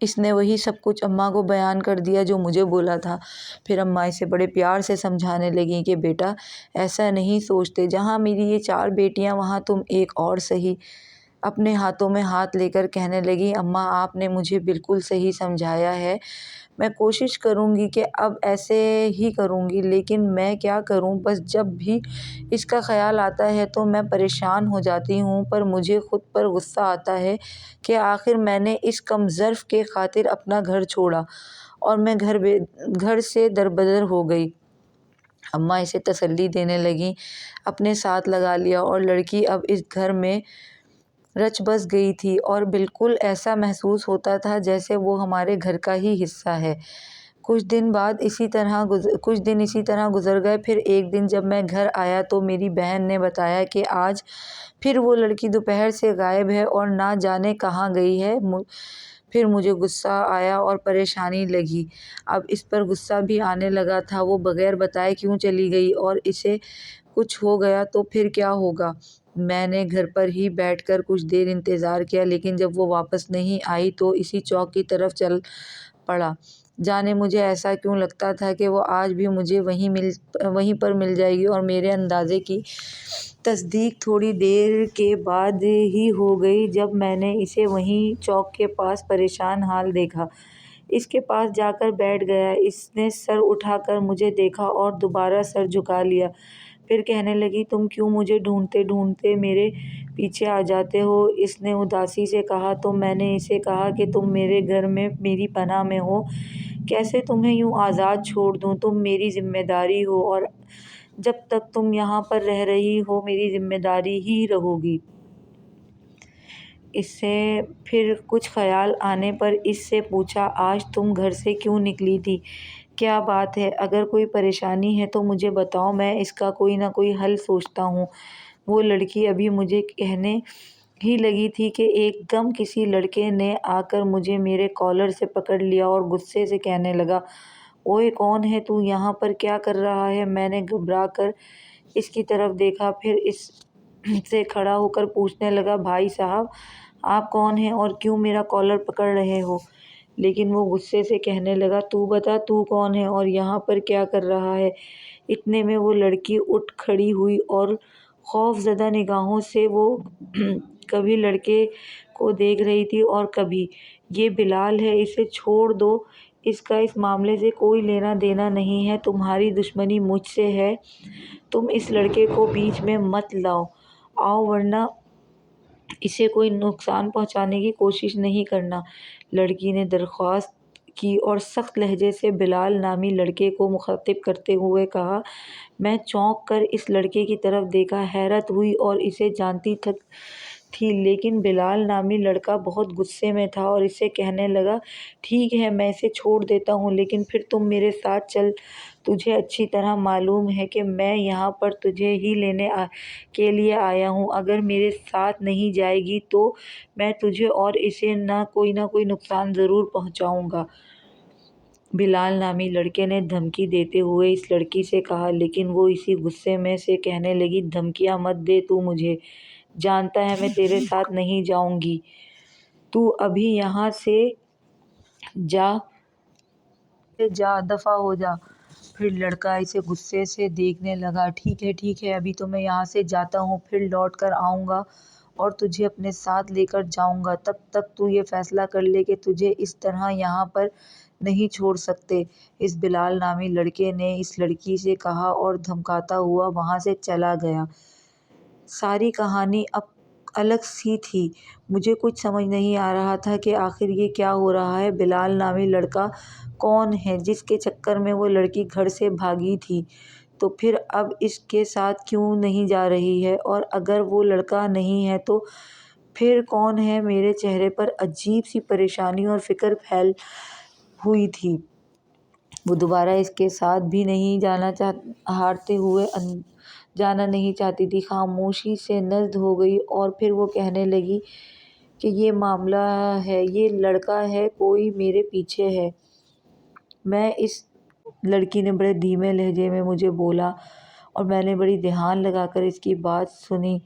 اس نے وہی سب کچھ اماں کو بیان کر دیا جو مجھے بولا تھا۔ پھر اماں اسے بڑے پیار سے سمجھانے لگیں کہ بیٹا ایسا نہیں سوچتے، جہاں میری یہ 4 بیٹیاں وہاں تم ایک اور صحیح۔ اپنے ہاتھوں میں ہاتھ لے کر کہنے لگی، اماں آپ نے مجھے بالکل صحیح سمجھایا ہے، میں کوشش کروں گی کہ اب ایسے ہی کروں گی، لیکن میں کیا کروں، بس جب بھی اس کا خیال آتا ہے تو میں پریشان ہو جاتی ہوں، پر مجھے خود پر غصہ آتا ہے کہ آخر میں نے اس کم ظرف کے خاطر اپنا گھر چھوڑا اور میں گھر سے دربدر ہو گئی۔ اماں اسے تسلی دینے لگیں، اپنے ساتھ لگا لیا، اور لڑکی اب اس گھر میں رچ بس گئی تھی، اور بالکل ایسا محسوس ہوتا تھا جیسے وہ ہمارے گھر کا ہی حصہ ہے۔ کچھ دن اسی طرح گزر گئے۔ پھر ایک دن جب میں گھر آیا تو میری بہن نے بتایا کہ آج پھر وہ لڑکی دوپہر سے غائب ہے اور نہ جانے کہاں گئی ہے۔ پھر مجھے غصہ آیا اور پریشانی لگی۔ اب اس پر غصہ بھی آنے لگا تھا، وہ بغیر بتائے کیوں چلی گئی، اور اسے کچھ ہو گیا تو پھر کیا ہوگا۔ میں نے گھر پر ہی بیٹھ کر کچھ دیر انتظار کیا، لیکن جب وہ واپس نہیں آئی تو اسی چوک کی طرف چل پڑا۔ جانے مجھے ایسا کیوں لگتا تھا کہ وہ آج بھی مجھے وہیں پر مل جائے گی اور میرے اندازے کی تصدیق تھوڑی دیر کے بعد ہی ہو گئی جب میں نے اسے وہیں چوک کے پاس پریشان حال دیکھا۔ اس کے پاس جا کر بیٹھ گیا۔ اس نے سر اٹھا کر مجھے دیکھا اور دوبارہ سر جھکا لیا۔ پھر کہنے لگی، تم کیوں مجھے ڈھونڈتے ڈھونڈتے میرے پیچھے آ جاتے ہو؟ اس نے اداسی سے کہا۔ تو میں نے اسے کہا کہ تم میرے گھر میں میری پناہ میں ہو، کیسے تمہیں یوں آزاد چھوڑ دوں؟ تم میری ذمہ داری ہو اور جب تک تم یہاں پر رہ رہی ہو میری ذمہ داری ہی رہو گی۔ اس سے پھر کچھ خیال آنے پر اس سے پوچھا، آج تم گھر سے کیوں نکلی تھی؟ کیا بات ہے؟ اگر کوئی پریشانی ہے تو مجھے بتاؤ، میں اس کا کوئی نہ کوئی حل سوچتا ہوں۔ وہ لڑکی ابھی مجھے کہنے ہی لگی تھی کہ ایک دم کسی لڑکے نے آ کر مجھے میرے کالر سے پکڑ لیا اور غصے سے کہنے لگا، اوئے کون ہے تو؟ یہاں پر کیا کر رہا ہے؟ میں نے گھبرا کر اس کی طرف دیکھا، پھر اس سے کھڑا ہو کر پوچھنے لگا، بھائی صاحب آپ کون ہیں اور کیوں میرا کالر پکڑ رہے ہو؟ لیکن وہ غصے سے کہنے لگا، تو بتا تو کون ہے اور یہاں پر کیا کر رہا ہے؟ اتنے میں وہ لڑکی اٹھ کھڑی ہوئی اور خوف زدہ نگاہوں سے وہ کبھی لڑکے کو دیکھ رہی تھی اور کبھی، یہ بلال ہے، اسے چھوڑ دو، اس کا اس معاملے سے کوئی لینا دینا نہیں ہے، تمہاری دشمنی مجھ سے ہے، تم اس لڑکے کو بیچ میں مت آؤ ورنہ اسے کوئی نقصان پہنچانے کی کوشش نہیں کرنا۔ لڑکی نے درخواست کی اور سخت لہجے سے بلال نامی لڑکے کو مخاطب کرتے ہوئے کہا۔ میں چونک کر اس لڑکے کی طرف دیکھا، حیرت ہوئی اور اسے جانتی تھی، لیکن بلال نامی لڑکا بہت غصے میں تھا اور اسے کہنے لگا، ٹھیک ہے میں اسے چھوڑ دیتا ہوں لیکن پھر تم میرے ساتھ چل، تجھے اچھی طرح معلوم ہے کہ میں یہاں پر تجھے ہی لینے کے لیے آیا ہوں، اگر میرے ساتھ نہیں جائے گی تو میں تجھے اور اسے نہ کوئی نقصان ضرور پہنچاؤں گا۔ بلال نامی لڑکے نے دھمکی دیتے ہوئے اس لڑکی سے کہا، لیکن وہ اسی غصے میں سے کہنے لگی، دھمکیاں مت دے تو مجھے، جانتا ہے میں تیرے ساتھ نہیں جاؤں گی، تو ابھی یہاں سے جا دفع ہو جا۔ پھر لڑکا اسے غصے سے دیکھنے لگا، ٹھیک ہے ابھی تو میں یہاں سے جاتا ہوں، پھر لوٹ کر آؤں گا اور تجھے اپنے ساتھ لے کر جاؤں گا، تب تک تو یہ فیصلہ کر لے کہ تجھے اس طرح یہاں پر نہیں چھوڑ سکتے۔ اس بلال نامی لڑکے نے اس لڑکی سے کہا اور دھمکاتا ہوا وہاں سے چلا گیا۔ ساری کہانی اب الگ سی تھی، مجھے کچھ سمجھ نہیں آ رہا تھا کہ آخر یہ کیا ہو رہا ہے۔ بلال نامی لڑکا کون ہے جس کے چکر میں وہ لڑکی گھر سے بھاگی تھی؟ تو پھر اب اس کے ساتھ کیوں نہیں جا رہی ہے؟ اور اگر وہ لڑکا نہیں ہے تو پھر کون ہے؟ میرے چہرے پر عجیب سی پریشانی اور فکر پھیل ہوئی تھی۔ وہ دوبارہ اس کے ساتھ بھی نہیں جانا نہیں چاہتی تھی۔ خاموشی سے نزد ہو گئی اور پھر وہ کہنے لگی کہ یہ معاملہ ہے، یہ لڑکا ہے، کوئی میرے پیچھے ہے۔ اس لڑکی نے بڑے دھیمے لہجے میں مجھے بولا اور میں نے بڑی دھیان لگا کر اس کی بات سنی۔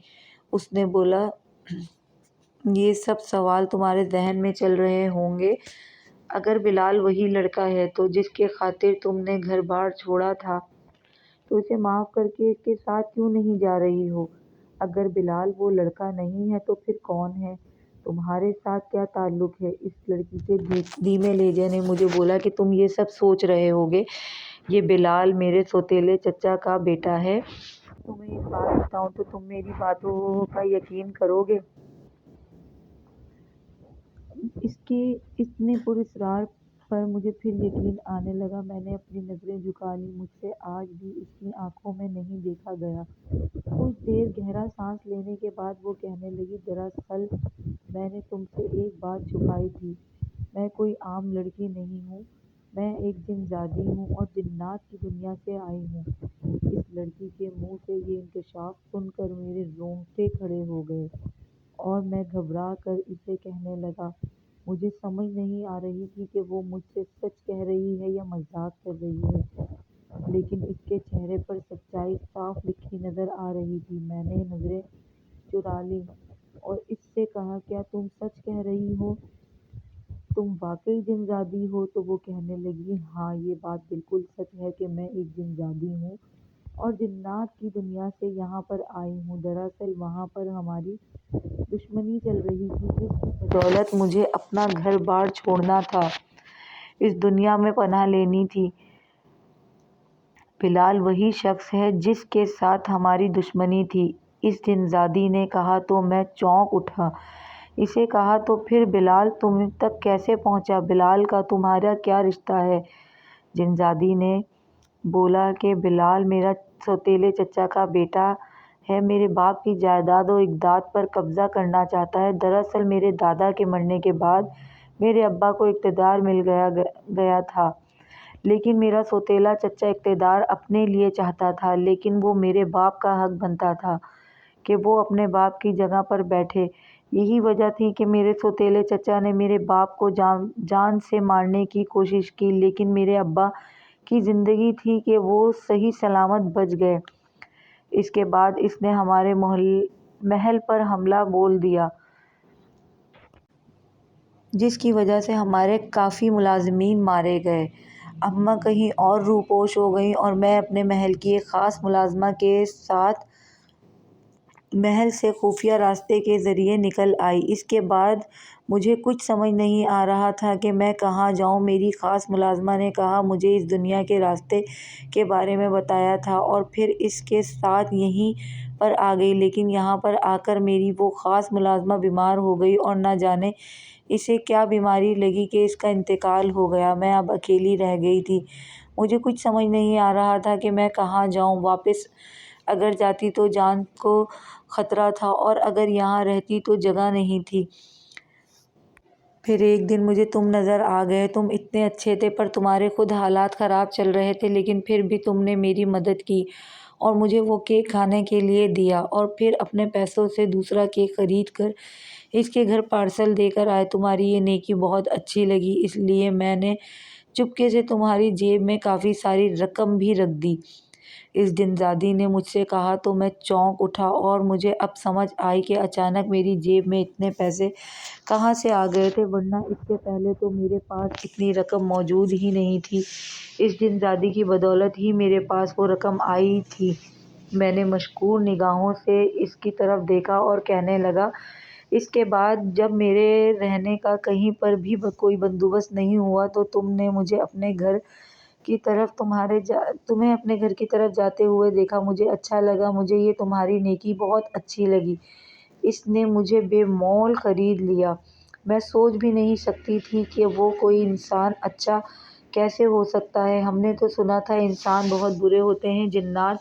اس نے بولا، یہ سب سوال تمہارے ذہن میں چل رہے ہوں گے، اگر بلال وہی لڑکا ہے تو جس کے خاطر تم نے گھر بار چھوڑا تھا، تو اسے معاف کر کے اس کے ساتھ کیوں نہیں جا رہی ہو؟ اگر بلال وہ لڑکا نہیں ہے تو پھر کون ہے؟ تمہارے ساتھ کیا تعلق ہے؟ اس لڑکی کے دھیمے لہجے نے مجھے بولا کہ تم یہ سب سوچ رہے ہوگے، یہ بلال میرے سوتیلے چچا کا بیٹا ہے، تمہیں ایک بات بتاؤں تو تم میری باتوں کا یقین کرو گے؟ اس کے اتنے پراصرار پر مجھے پھر یقین آنے لگا۔ میں نے اپنی نظریں جھکا لیں، مجھ سے آج بھی اس کی آنکھوں میں نہیں دیکھا گیا۔ کچھ دیر گہرا سانس لینے کے بعد وہ کہنے لگی، دراصل میں نے تم سے ایک بات چھپائی تھی، میں کوئی عام لڑکی نہیں ہوں، میں ایک جن زادی ہوں اور جنات کی دنیا سے آئی ہوں۔ اس لڑکی کے منہ سے یہ انکشاف سن کر میرے رونگٹے کھڑے ہو گئے اور میں گھبرا کر اسے کہنے لگا، مجھے سمجھ نہیں آ رہی تھی کہ وہ مجھ سے سچ کہہ رہی ہے یا مذاق کر رہی ہے، لیکن اس کے چہرے پر سچائی صاف لکھی نظر آ رہی تھی۔ میں نے نظریں چرا لیں اور اس سے کہا، کیا تم سچ کہہ رہی ہو؟ تم واقعی جن زادی ہو؟ تو وہ کہنے لگی، ہاں یہ بات بالکل سچ ہے کہ میں ایک جن زادی ہوں اور جنات کی دنیا سے یہاں پر آئی ہوں۔ دراصل وہاں پر ہماری دشمنی چل رہی تھی جس کی بدولت مجھے اپنا گھر بار چھوڑنا تھا، اس دنیا میں پناہ لینی تھی۔ بلال وہی شخص ہے جس کے ساتھ ہماری دشمنی تھی، اس جن زادی نے کہا تو میں چونک اٹھا۔ اسے کہا تو پھر بلال تم تک کیسے پہنچا؟ بلال کا تمہارا کیا رشتہ ہے؟ جن زادی نے بولا کہ بلال میرا سوتیلے چچا کا بیٹا ہے، میرے باپ کی جائیداد و اقدار پر قبضہ کرنا چاہتا ہے۔ دراصل میرے دادا کے مرنے کے بعد میرے ابا کو اقتدار مل گیا تھا، لیکن میرا سوتیلا چچا اقتدار اپنے لیے چاہتا تھا، لیکن وہ میرے باپ کا حق بنتا تھا کہ وہ اپنے باپ کی جگہ پر بیٹھے۔ یہی وجہ تھی کہ میرے سوتیلے چچا نے میرے باپ کو جان سے مارنے کی کوشش کی، لیکن میرے ابا کی زندگی تھی کہ وہ صحیح سلامت بچ گئے۔ اس کے بعد اس نے ہمارے محل پر حملہ بول دیا، جس کی وجہ سے ہمارے کافی ملازمین مارے گئے۔ اماں کہیں اور روپوش ہو گئیں اور میں اپنے محل کی ایک خاص ملازمہ کے ساتھ محل سے خفیہ راستے کے ذریعے نکل آئی۔ اس کے بعد مجھے کچھ سمجھ نہیں آ رہا تھا کہ میں کہاں جاؤں۔ میری خاص ملازمہ نے کہا مجھے اس دنیا کے راستے کے بارے میں بتایا تھا اور پھر اس کے ساتھ یہیں پر آ گئی، لیکن یہاں پر آ کر میری وہ خاص ملازمہ بیمار ہو گئی اور نہ جانے اسے کیا بیماری لگی کہ اس کا انتقال ہو گیا۔ میں اب اکیلی رہ گئی تھی، مجھے کچھ سمجھ نہیں آ رہا تھا کہ میں کہاں جاؤں۔ واپس اگر جاتی تو جان کو خطرہ تھا اور اگر یہاں رہتی تو جگہ نہیں تھی۔ پھر ایک دن مجھے تم نظر آ گئے، تم اتنے اچھے تھے، پر تمہارے خود حالات خراب چل رہے تھے، لیکن پھر بھی تم نے میری مدد کی اور مجھے وہ کیک کھانے کے لیے دیا اور پھر اپنے پیسوں سے دوسرا کیک خرید کر اس کے گھر پارسل دے کر آئے۔ تمہاری یہ نیکی بہت اچھی لگی، اس لیے میں نے چپکے سے تمہاری جیب میں کافی ساری رقم بھی رکھ دی، اس جن زادی نے مجھ سے کہا تو میں چونک اٹھا اور مجھے اب سمجھ آئی کہ اچانک میری جیب میں اتنے پیسے کہاں سے آ گئے تھے، ورنہ اس سے پہلے تو میرے پاس اتنی رقم موجود ہی نہیں تھی۔ اس جن زادی کی بدولت ہی میرے پاس وہ رقم آئی تھی۔ میں نے مشکور نگاہوں سے اس کی طرف دیکھا اور کہنے لگا، اس کے بعد جب میرے رہنے کا کہیں پر بھی کوئی بندوبست نہیں ہوا تو تم نے مجھے اپنے گھر کی طرف تمہیں اپنے گھر کی طرف جاتے ہوئے دیکھا، مجھے اچھا لگا، مجھے یہ تمہاری نیکی بہت اچھی لگی، اس نے مجھے بے مول خرید لیا۔ میں سوچ بھی نہیں سکتی تھی کہ وہ کوئی انسان اچھا کیسے ہو سکتا ہے۔ ہم نے تو سنا تھا انسان بہت برے ہوتے ہیں، جنات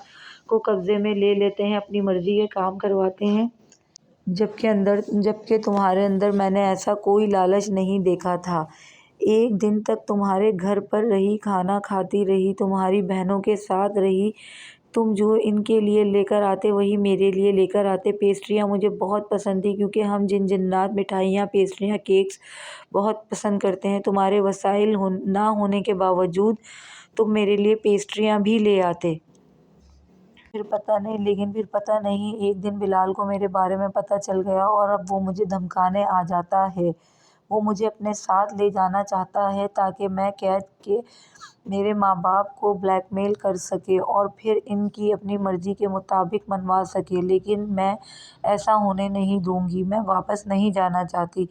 کو قبضے میں لے لیتے ہیں، اپنی مرضی کے کام کرواتے ہیں، جبکہ تمہارے اندر میں نے ایسا کوئی لالچ نہیں دیکھا تھا۔ ایک دن تک تمہارے گھر پر رہی، کھانا کھاتی رہی، تمہاری بہنوں کے ساتھ رہی، تم جو ان کے لیے لے کر آتے وہی میرے لیے لے کر آتے۔ پیسٹریاں مجھے بہت پسند تھیں کیونکہ ہم جنات مٹھائیاں، پیسٹریاں، کیکس بہت پسند کرتے ہیں۔ تمہارے وسائل نہ ہونے کے باوجود تم میرے لیے پیسٹریاں بھی لے آتے۔ پھر پتہ نہیں ایک دن بلال کو میرے بارے میں پتہ چل گیا اور اب وہ مجھے دھمکانے آ جاتا ہے۔ وہ مجھے اپنے ساتھ لے جانا چاہتا ہے تاکہ میں قید کے میرے ماں باپ کو بلیک میل کر سکے اور پھر ان کی اپنی مرضی کے مطابق منوا سکے، لیکن میں ایسا ہونے نہیں دوں گی۔ میں واپس نہیں جانا چاہتی،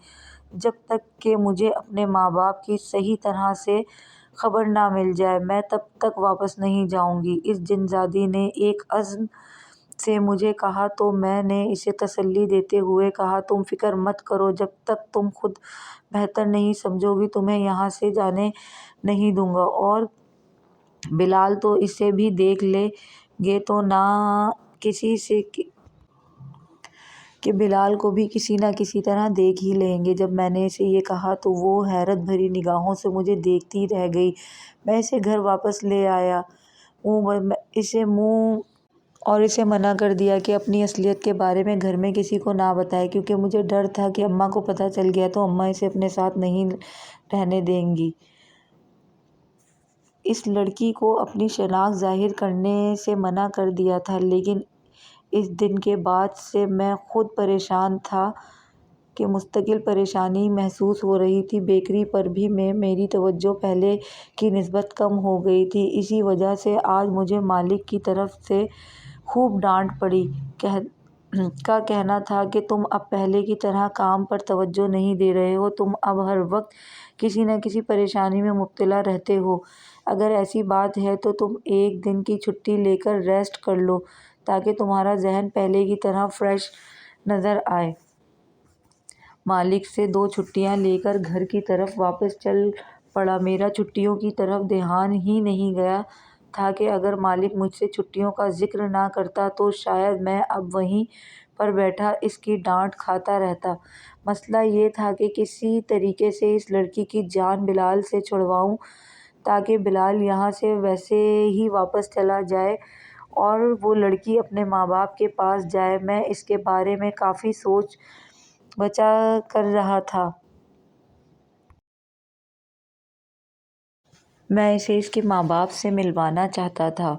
جب تک کہ مجھے اپنے ماں باپ کی صحیح طرح سے خبر نہ مل جائے، میں تب تک واپس نہیں جاؤں گی، اس جن زادی نے ایک عزم سے مجھے کہا تو میں نے اسے تسلی دیتے ہوئے کہا تم فکر مت کرو، جب تک تم خود بہتر نہیں سمجھو گی تمہیں یہاں سے جانے نہیں دوں گا، اور بلال تو اسے بھی دیکھ لیں گے تو نہ کسی سے کہ بلال کو بھی کسی نہ کسی طرح دیکھ ہی لیں گے۔ جب میں نے اسے یہ کہا تو وہ حیرت بھری نگاہوں سے مجھے دیکھتی رہ گئی۔ میں اسے گھر واپس لے آیا اور اسے منع کر دیا کہ اپنی اصلیت کے بارے میں گھر میں کسی کو نہ بتائے، کیونکہ مجھے ڈر تھا کہ اماں کو پتہ چل گیا تو اماں اسے اپنے ساتھ نہیں رہنے دیں گی۔ اس لڑکی کو اپنی شناخت ظاہر کرنے سے منع کر دیا تھا، لیکن اس دن کے بعد سے میں خود پریشان تھا کہ مستقل پریشانی محسوس ہو رہی تھی۔ بیکری پر بھی میری توجہ پہلے کی نسبت کم ہو گئی تھی۔ اسی وجہ سے آج مجھے مالک کی طرف سے خوب ڈانٹ پڑی۔ کا کہنا تھا کہ تم اب پہلے کی طرح کام پر توجہ نہیں دے رہے ہو، تم اب ہر وقت کسی نہ کسی پریشانی میں مبتلا رہتے ہو۔ اگر ایسی بات ہے تو تم ایک دن کی چھٹی لے کر ریسٹ کر لو تاکہ تمہارا ذہن پہلے کی طرح فریش نظر آئے۔ مالک سے 2 چھٹیاں لے کر گھر کی طرف واپس چل پڑا۔ میرا چھٹیوں کی طرف دھیان ہی نہیں گیا تھا کہ اگر مالک مجھ سے چھٹیوں کا ذکر نہ کرتا تو شاید میں اب وہیں پر بیٹھا اس کی ڈانٹ کھاتا رہتا۔ مسئلہ یہ تھا کہ کسی طریقے سے اس لڑکی کی جان بلال سے چھڑواؤں تاکہ بلال یہاں سے ویسے ہی واپس چلا جائے اور وہ لڑکی اپنے ماں باپ کے پاس جائے۔ میں اس کے بارے میں کافی سوچ بچا کر رہا تھا۔ میں اسے اس کے ماں باپ سے ملوانا چاہتا تھا۔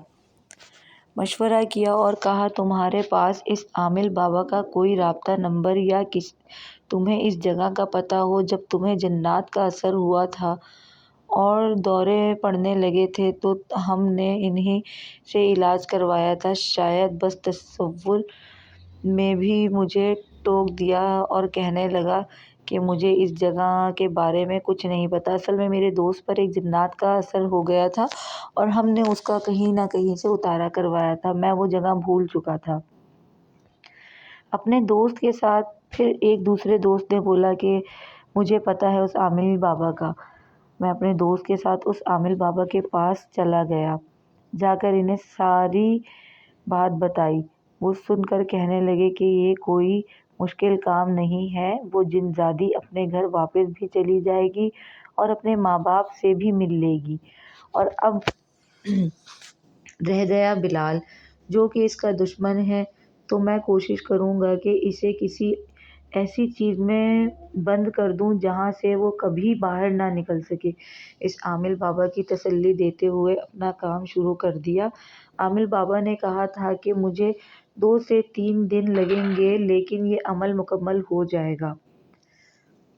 مشورہ کیا اور کہا تمہارے پاس اس عامل بابا کا کوئی رابطہ نمبر یا تمہیں اس جگہ کا پتہ ہو؟ جب تمہیں جنات کا اثر ہوا تھا اور دورے پڑنے لگے تھے تو ہم نے انہی سے علاج کروایا تھا۔ شاید بس تصور میں بھی مجھے ٹوک دیا اور کہنے لگا کہ مجھے اس جگہ کے بارے میں کچھ نہیں پتہ۔ اصل میں میرے دوست پر ایک جنات کا اثر ہو گیا تھا اور ہم نے اس کا کہیں نہ کہیں سے اتارا کروایا تھا۔ میں وہ جگہ بھول چکا تھا۔ اپنے دوست کے ساتھ پھر ایک دوسرے دوست نے بولا کہ مجھے پتہ ہے اس عامل بابا کا۔ میں اپنے دوست کے ساتھ اس عامل بابا کے پاس چلا گیا۔ جا کر انہیں ساری بات بتائی۔ وہ سن کر کہنے لگے کہ یہ کوئی مشکل کام نہیں ہے۔ وہ جن زادی اپنے گھر واپس بھی چلی جائے گی اور اپنے ماں باپ سے بھی مل لے گی۔ اور اب رہ گیا بلال جو کہ اس کا دشمن ہے تو میں کوشش کروں گا کہ اسے کسی ایسی چیز میں بند کر دوں جہاں سے وہ کبھی باہر نہ نکل سکے۔ اس عامل بابا کی تسلی دیتے ہوئے اپنا کام شروع کر دیا۔ عامل بابا نے کہا تھا کہ مجھے 2 سے 3 دن لگیں گے لیکن یہ عمل مکمل ہو جائے گا۔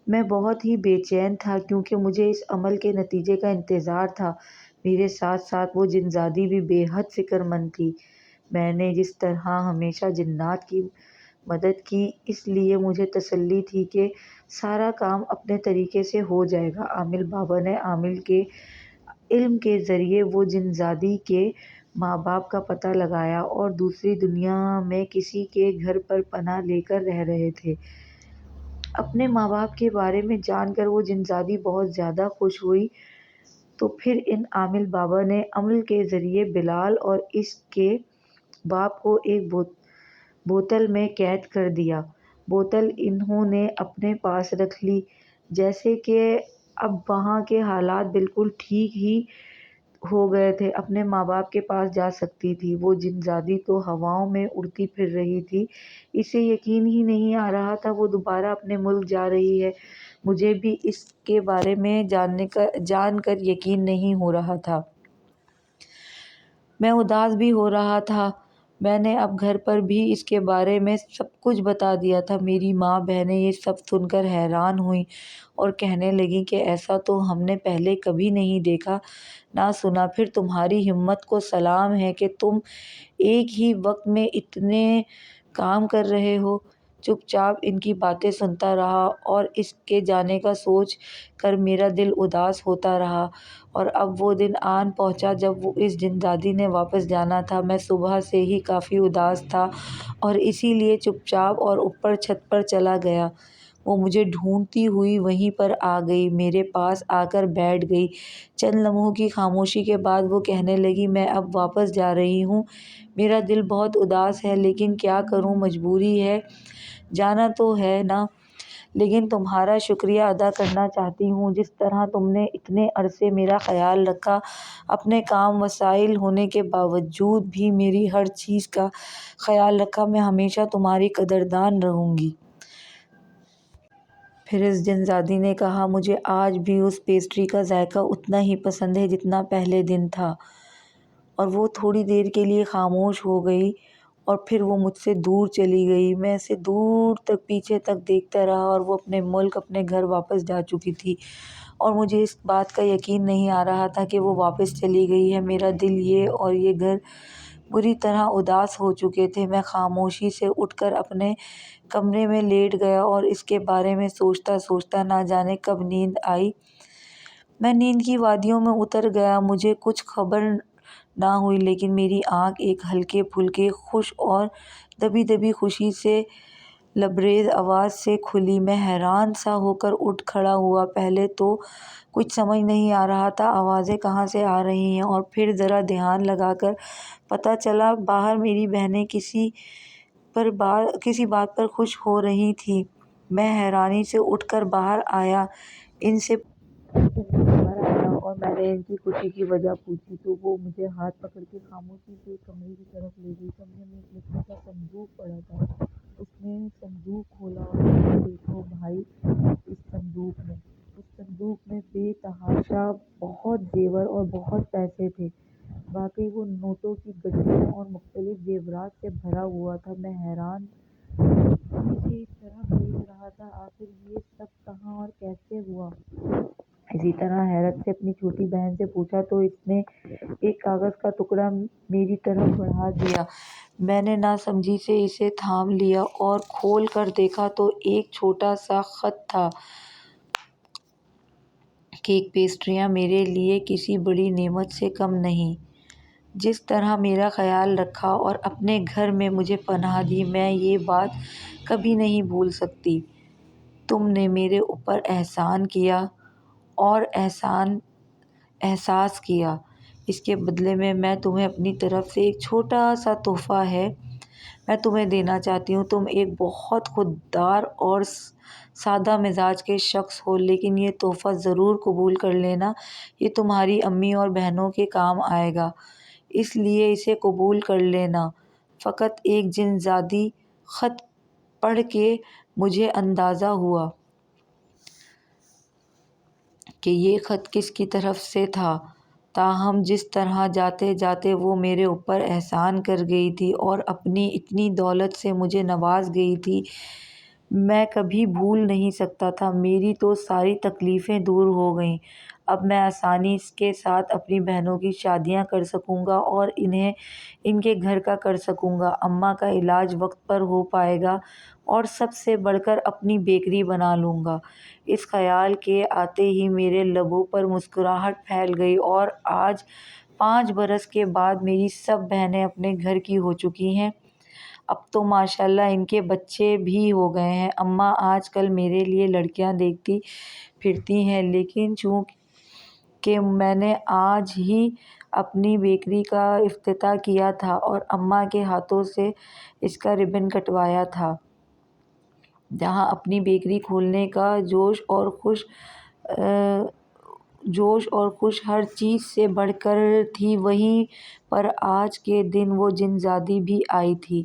میں بہت ہی بے چین تھا کیونکہ مجھے اس عمل کے نتیجے کا انتظار تھا۔ میرے ساتھ ساتھ وہ جن زادی بھی بے حد فکر مند تھی۔ میں نے جس طرح ہمیشہ جنات کی مدد کی اس لیے مجھے تسلی تھی کہ سارا کام اپنے طریقے سے ہو جائے گا۔ عامل بابا نے عامل کے علم کے ذریعے وہ جن زادی کے ماں باپ کا پتہ لگایا اور دوسری دنیا میں کسی کے گھر پر پناہ لے کر رہ رہے تھے۔ اپنے ماں باپ کے بارے میں جان کر وہ جن زادی بہت زیادہ خوش ہوئی۔ تو پھر ان عامل بابا نے عمل کے ذریعے بلال اور اس کے باپ کو ایک بوتل میں قید کر دیا۔ بوتل انہوں نے اپنے پاس رکھ لی جیسے کہ اب وہاں کے حالات بالکل ٹھیک ہی ہو گئے تھے۔ اپنے ماں باپ کے پاس جا سکتی تھی۔ وہ جن زادی تو ہواؤں میں اڑتی پھر رہی تھی۔ اسے یقین ہی نہیں آ رہا تھا وہ دوبارہ اپنے ملک جا رہی ہے۔ مجھے بھی اس کے بارے میں جان کر یقین نہیں ہو رہا تھا۔ میں اداس بھی ہو رہا تھا۔ میں نے اب گھر پر بھی اس کے بارے میں سب کچھ بتا دیا تھا۔ میری ماں بہنیں یہ سب سن کر حیران ہوئیں اور کہنے لگیں کہ ایسا تو ہم نے پہلے کبھی نہیں دیکھا نہ سنا۔ پھر تمہاری ہمت کو سلام ہے کہ تم ایک ہی وقت میں اتنے کام کر رہے ہو۔ چپ چاپ ان کی باتیں سنتا رہا اور اس کے جانے کا سوچ کر میرا دل اداس ہوتا رہا۔ اور اب وہ دن آن پہنچا جب اس جن زادی نے واپس جانا تھا۔ میں صبح سے ہی کافی اداس تھا اور اسی لیے چپ چاپ اور اوپر چھت پر چلا گیا۔ وہ مجھے ڈھونڈتی ہوئی وہیں پر آ گئی، میرے پاس آ کر بیٹھ گئی۔ چند لمحوں کی خاموشی کے بعد وہ کہنے لگی میں اب واپس جا رہی ہوں۔ میرا دل بہت اداس ہے لیکن کیا کروں، مجبوری ہے، جانا تو ہے نا۔ لیکن تمہارا شکریہ ادا کرنا چاہتی ہوں جس طرح تم نے اتنے عرصے میرا خیال رکھا۔ اپنے کام وسائل ہونے کے باوجود بھی میری ہر چیز کا خیال رکھا۔ میں ہمیشہ تمہاری قدردان رہوں گی۔ پھر اس جن زادی نے کہا مجھے آج بھی اس پیسٹری کا ذائقہ اتنا ہی پسند ہے جتنا پہلے دن تھا۔ اور وہ تھوڑی دیر کے لیے خاموش ہو گئی اور پھر وہ مجھ سے دور چلی گئی۔ میں اسے دور تک پیچھے تک دیکھتا رہا اور وہ اپنے ملک اپنے گھر واپس جا چکی تھی، اور مجھے اس بات کا یقین نہیں آ رہا تھا کہ وہ واپس چلی گئی ہے۔ میرا دل اور یہ گھر بری طرح اداس ہو چکے تھے۔ میں خاموشی سے اٹھ کر اپنے کمرے میں لیٹ گیا اور اس کے بارے میں سوچتا سوچتا نہ جانے کب نیند آئی۔ میں نیند کی وادیوں میں اتر گیا۔ مجھے کچھ خبر نہ ہوئی، لیکن میری آنکھ ایک ہلکے پھلکے خوش اور دبی دبی خوشی سے لبریز آواز سے کھلی۔ میں حیران سا ہو کر اٹھ کھڑا ہوا۔ پہلے تو کچھ سمجھ نہیں آ رہا تھا آوازیں کہاں سے آ رہی ہیں، اور پھر ذرا دھیان لگا کر پتہ چلا باہر میری بہنیں کسی بات پر خوش ہو رہی تھیں۔ میں حیرانی سے اٹھ کر باہر آیا اور میں نے ان کی خوشی کی وجہ پوچھی تو وہ مجھے ہاتھ پکڑ کے خاموشی سے کمرے کی طرف لے گئی۔ کمرے میں ایک لکڑی کا صندوق پڑا تھا۔ اس نے صندوق کھولا اور کہا، دیکھو بھائی، اس صندوق میں بے تحاشا بہت زیور اور بہت پیسے تھے۔ واقعی وہ نوٹوں کی گٹھیوں اور مختلف زیورات سے بھرا ہوا تھا۔ میں حیران مجھے اس طرح دیکھ رہا تھا، آخر یہ سب کہاں اور کیسے ہوا؟ اسی طرح حیرت سے اپنی چھوٹی بہن سے پوچھا تو اس نے ایک کاغذ کا ٹکڑا میری طرف بڑھا دیا۔ میں نے ناسمجھی سے اسے تھام لیا اور کھول کر دیکھا تو ایک چھوٹا سا خط تھا۔ کیک پیسٹریاں میرے لیے کسی بڑی نعمت سے کم نہیں۔ جس طرح میرا خیال رکھا اور اپنے گھر میں مجھے پناہ دی، میں یہ بات کبھی نہیں بھول سکتی۔ تم نے میرے اوپر احسان کیا اور احساس کیا، اس کے بدلے میں تمہیں اپنی طرف سے ایک چھوٹا سا تحفہ میں تمہیں دینا چاہتی ہوں۔ تم ایک بہت خوددار اور سادہ مزاج کے شخص ہو، لیکن یہ تحفہ ضرور قبول کر لینا، یہ تمہاری امی اور بہنوں کے کام آئے گا، اس لیے اسے قبول کر لینا۔ فقط ایک جن زادی خط پڑھ کے مجھے اندازہ ہوا کہ یہ خط کس کی طرف سے تھا، تاہم جس طرح جاتے جاتے وہ میرے اوپر احسان کر گئی تھی اور اپنی اتنی دولت سے مجھے نواز گئی تھی، میں کبھی بھول نہیں سکتا تھا۔ میری تو ساری تکلیفیں دور ہو گئیں۔ اب میں آسانی کے ساتھ اپنی بہنوں کی شادیاں کر سکوں گا اور انہیں ان کے گھر کا کر سکوں گا۔ اماں کا علاج وقت پر ہو پائے گا اور سب سے بڑھ کر اپنی بیکری بنا لوں گا۔ اس خیال کے آتے ہی میرے لبوں پر مسکراہٹ پھیل گئی، اور آج 5 برس کے بعد میری سب بہنیں اپنے گھر کی ہو چکی ہیں۔ اب تو ماشاءاللہ ان کے بچے بھی ہو گئے ہیں۔ اماں آج کل میرے لیے لڑکیاں دیکھتی پھرتی ہیں، لیکن چونکہ میں نے آج ہی اپنی بیکری کا افتتاح کیا تھا اور اماں کے ہاتھوں سے اس کا ربن کٹوایا تھا، جہاں اپنی بیکری کھولنے کا جوش اور خوش ہر چیز سے بڑھ کر تھی، وہیں پر آج کے دن وہ جن زادی بھی آئی تھی۔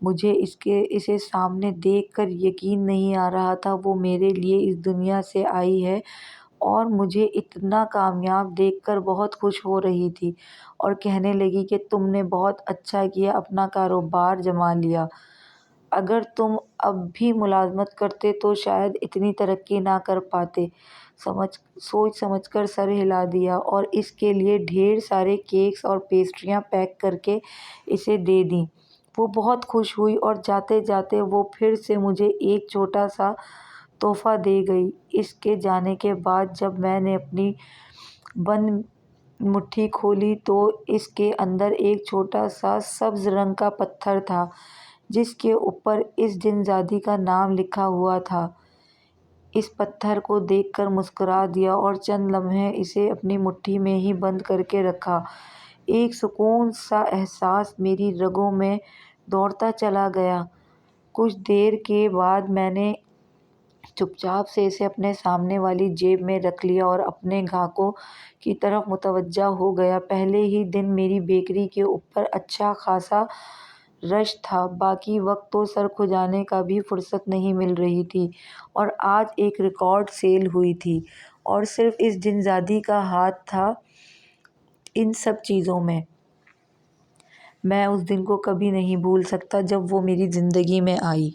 مجھے اسے سامنے دیکھ کر یقین نہیں آ رہا تھا۔ وہ میرے لیے اس دنیا سے آئی ہے اور مجھے اتنا کامیاب دیکھ کر بہت خوش ہو رہی تھی، اور کہنے لگی کہ تم نے بہت اچھا کیا، اپنا کاروبار جما لیا۔ اگر تم اب بھی ملازمت کرتے تو شاید اتنی ترقی نہ کر پاتے۔ سوچ سمجھ کر سر ہلا دیا اور اس کے لیے ڈھیر سارے کیکس اور پیسٹریاں پیک کر کے اسے دے دیں۔ وہ بہت خوش ہوئی اور جاتے جاتے وہ پھر سے مجھے ایک چھوٹا سا تحفہ دے گئی۔ اس کے جانے کے بعد جب میں نے اپنی بند مٹھی کھولی تو اس کے اندر ایک چھوٹا سا سبز رنگ کا پتھر تھا، جس کے اوپر اس جن زادی کا نام لکھا ہوا تھا۔ اس پتھر کو دیکھ کر مسکرا دیا اور چند لمحے اسے اپنی مٹھی میں ہی بند کر کے رکھا۔ ایک سکون سا احساس میری رگوں میں دوڑتا چلا گیا۔ کچھ دیر کے بعد میں نے چپ چاپ سے اسے اپنے سامنے والی جیب میں رکھ لیا اور اپنے گاہکوں کی طرف متوجہ ہو گیا۔ پہلے ہی دن میری بیکری کے اوپر اچھا خاصا رش تھا، باقی وقت تو سر کھجانے کا بھی فرصت نہیں مل رہی تھی، اور آج ایک ریکارڈ سیل ہوئی تھی، اور صرف اس جن زادی کا ہاتھ تھا ان سب چیزوں میں۔ میں اس دن کو کبھی نہیں بھول سکتا جب وہ میری زندگی میں آئی۔